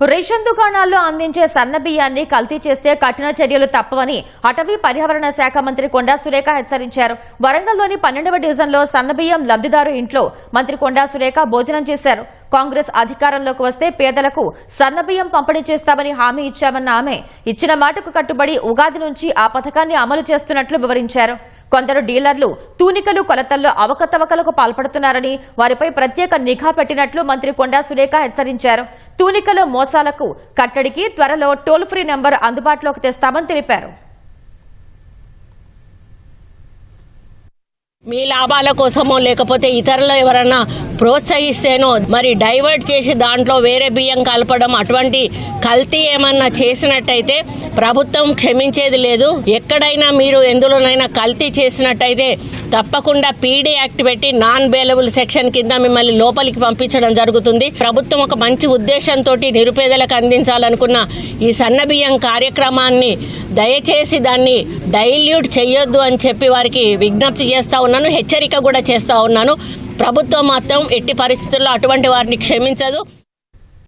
Ration దుకాణాల్లో అందించే సన్న బియ్యాన్ని కల్తీ చేస్తే కఠిన చర్యలు తప్పవని అటవీ పర్యావరణ శాఖ మంత్రి కొండా సురేఖ హెచ్చరించారు. వరంగల్లోని 12వ డివిజన్లో సన్న బియ్యం లబ్దిదారు ఇంట్లో మంత్రి కొండా సురేఖ భోజనం చేశారు. కాంగ్రెస్ అధికారంలోకి వస్తే పేదలకు సన్న బియ్యం పంపిణీ చేస్తామని హామీ ఇచ్చామన్న ఆమె ఇచ్చిన మాటకు కట్టుబడి ఉగాది నుంచి ఆ పథకాన్ని అమలు చేస్తున్నట్లు వివరించారు. కొందరు డీలర్లు తూనికలు కొలతల్లో అవకతవకలకు పాల్పడుతున్నారని వారిపై ప్రత్యేక నిఘా పెట్టినట్లు మంత్రి కొండా సురేఖ హెచ్చరించారు. తూనికల మోసాలకు కట్టడికి త్వరలో టోల్ ఫ్రీ నెంబర్ అందుబాటులోకి తెస్తామని తెలిపారు. మీ లాభాల కోసమో లేకపోతే ఇతరులు ఎవరైనా ప్రోత్సహిస్తేనో మరి డైవర్ట్ చేసి దాంట్లో వేరే బియ్యం కలపడం అటువంటి కల్తీ ఏమన్నా చేసినట్టయితే ప్రభుత్వం క్షమించేది లేదు. ఎక్కడైనా మీరు ఎందులోనైనా కల్తీ చేసినట్టయితే తప్పకుండా పీడీ యాక్ట్ పెట్టి నాన్ బెయిలబుల్ సెక్షన్ కింద మిమ్మల్ని లోపలికి పంపించడం జరుగుతుంది. ప్రభుత్వం ఒక మంచి ఉద్దేశంతో నిరుపేదలకు అందించాలనుకున్న ఈ సన్నబియ్యం కార్యక్రమాన్ని దయచేసి దాన్ని డైల్యూట్ చేయొద్దు అని చెప్పి వారికి విజ్ఞప్తి చేస్తా ఉన్నాను, హెచ్చరిక కూడా చేస్తా ఉన్నాను. ప్రభుత్వం మాత్రం ఎట్టి పరిస్థితుల్లో అటువంటి వారిని క్షమించదు.